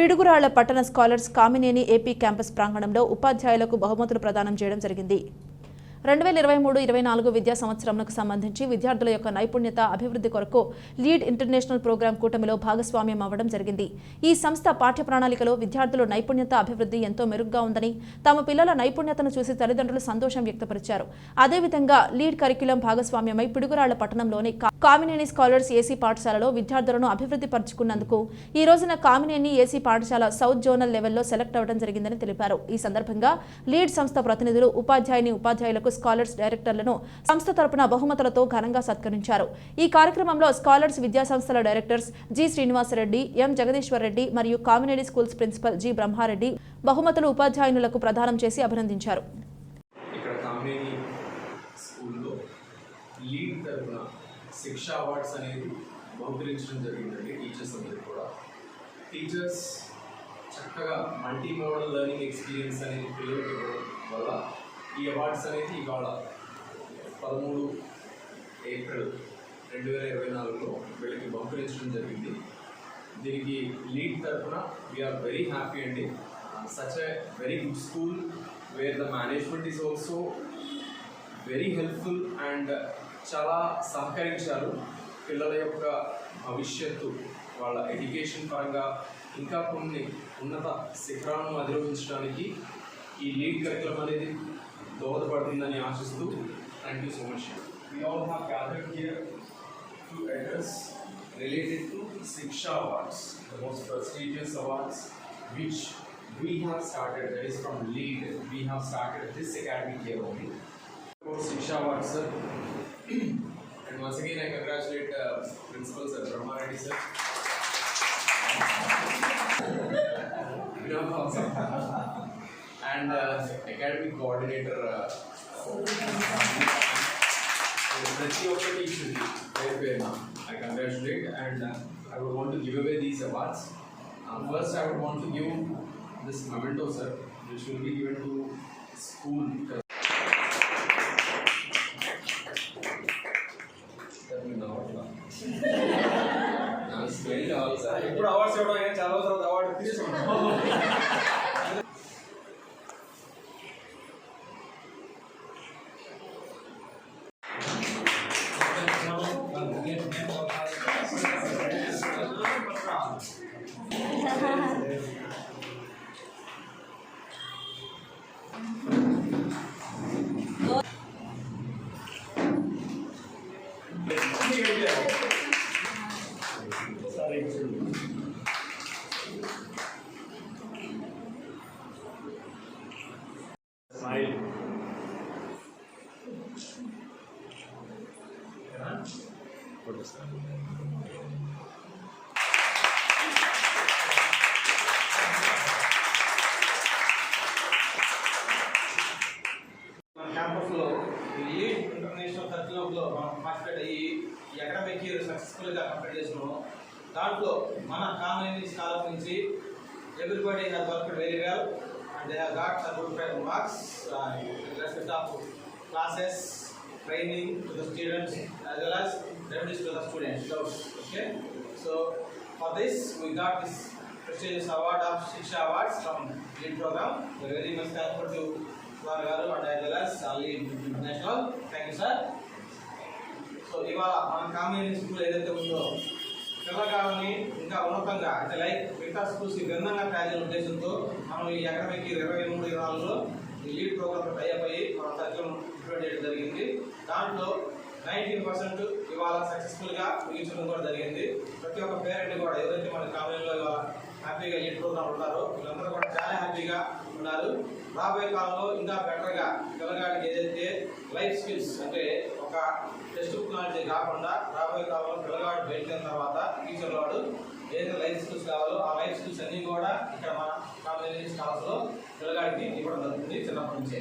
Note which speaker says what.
Speaker 1: పిడుగురాళ్ల పట్టణ scholars Kamineni AP campus ప్రాంగణంలో ఉపాధ్యాయులకు బహుమతులు ప్రదానం చేయడం జరిగింది. 2023-24 విద్యా సంవత్సరంకు సంబంధించి విద్యార్థుల యొక్క నైపుణ్యత అభివృద్ధి కొరకు లీడ్ ఇంటర్నేషనల్ ప్రోగ్రాం కూటమిలో భాగస్వామ్యం అవ్వడం జరిగింది. ఈ సంస్థ పాఠ్య ప్రణాళికలో విద్యార్థుల నైపుణ్యత అభివృద్ధి ఎంతో మెరుగ్గా ఉందని, తమ పిల్లల నైపుణ్యతను చూసి తల్లిదండ్రులు సంతోషం వ్యక్తపరిచారు. అదేవిధంగా లీడ్ కరిక్యులం భాగస్వామ్యమై పిడుగురాళ్ల పట్టణంలోని కామినేని స్కాలర్స్ ఏసీ పాఠశాలలో విద్యార్థులను అభివృద్ధి పరుచుకున్నందుకు ఈ రోజున కామినేని ఏసీ పాఠశాల సౌత్ జోనల్ లెవెల్లో సెలెక్ట్ అవ్వడం జరిగిందని తెలిపారు. ఈ సందర్భంగా లీడ్ సంస్థ ప్రతినిధులు ఉపాధ్యాయులకు స్కాలర్స్ డైరెక్టర్లను సంస్థ తరపున బహుమతులతో ఘనంగా సత్కరించారు. ఈ కార్యక్రమంలో స్కాలర్స్ విద్యా సంస్థల directors G Srinivasareddy, M Jagadishwar Reddy మరియు Kamineni schools principal G Brahmareddy బహుమతులు ఉపాధ్యాయులకు ప్రదానం చేసి అభినందించారు.
Speaker 2: శిక్షా అవార్డ్స్ అనేది బహుకరించడం జరిగిందండి. టీచర్స్ అందరికీ కూడా టీచర్స్ చక్కగా మల్టీ మోడల్ లెర్నింగ్ ఎక్స్పీరియన్స్ అనేది పిల్లలకి ఇవ్వడం వల్ల ఈ అవార్డ్స్ అనేది ఇవాళ 13 ఏప్రిల్ 2024లో వీళ్ళకి బహుకరించడం జరిగింది. దీనికి లీడ్ తరఫున వీఆర్ వెరీ హ్యాపీ అండి. Such a very good school where the management is also very helpful and చాలా సహకరించారు. పిల్లల యొక్క భవిష్యత్తు, వాళ్ళ ఎడ్యుకేషన్ పరంగా ఇంకా కొన్ని ఉన్నత శిఖరాలను అధిరోహించడానికి ఈ లీడ్ కరికులం అనేది దోహదపడుతుందని ఆశిస్తూ thank you so much. We all have gathered here to address related to Shiksha Awards, the most prestigious awards which we have started, that is from LEAD. We have started this academic year only. For Shiksha Awards, sir. And once again, I congratulate Principal Sir Brahmareddy sir. And academic coordinator. I congratulate and I would want to give away these awards. First, I would want to give this memento, sir, which will be given to school.
Speaker 3: ఇప్పుడు awards ఇవ్వడం చాలా తర్వాత award తీసుకుంటాం.
Speaker 2: Smile.
Speaker 3: మన క్యాంపస్లో lead international కరిక్యులంలో మనం participate అయ్యి ఈ అకాడమిక్ ఇయర్ సక్సెస్ఫుల్గా కంప్లీట్ చేసినాము. దాంట్లో మన కామినేని స్కాలర్ నుంచి everybody has worked very well and they have got some good marks in respect of classes, training to the students as well as revenues to the students. Okay, so for this we got this prestigious award of Shiksha Awards from LEAD program. We are very much thankful to Sir Garu and as well as LEAD International. Thank you, sir. So ఇవాళ మన Kamineni school ఏదైతే ఉందో పిల్లగాలని ఇంకా ఉన్నతంగా అంటే like మిగతా schools భిన్నంగా తయారు ఉద్దేశంతో మనం ఈ అకాడమిక్ 23-24లో ఈ లీడ్ ప్రోగ్రామ్ టైఅప్ అయ్యి మనం కరిక్యులం ఇంప్లిమెంట్ చేయడం జరిగింది. దాంట్లో 19% ఇవాళ సక్సెస్ఫుల్గా ముగించడం కూడా జరిగింది. ప్రతి ఒక్క పేరెంట్ కూడా ఏదైతే మన కాలేజీలో ఇవాళ హ్యాపీగా లీడ్ ప్రోగ్రామ్ ఉన్నారో వీళ్ళందరూ కూడా చాలా హ్యాపీగా ఉన్నారు. రాబోయే కాలంలో ఇంకా బెటర్గా పిల్లగాడికి ఏదైతే లైఫ్ స్కిల్స్ అంటే ఒక టెక్స్ట్ బుక్ నాలెడ్జ్ కాకుండా రాబోయే కాలంలో పిల్లగాడు బయటకు తర్వాత ఫ్యూచర్ వాడు ఏదైతే లైఫ్ స్కిల్స్ కావాలో ఆ లైఫ్ స్కిల్స్ అన్నీ కూడా ఇక్కడ మన కాలేజీ స్టాఫ్లో పిల్లగాడికి ఇవ్వడం జరుగుతుంది చిన్నప్పటి నుంచే.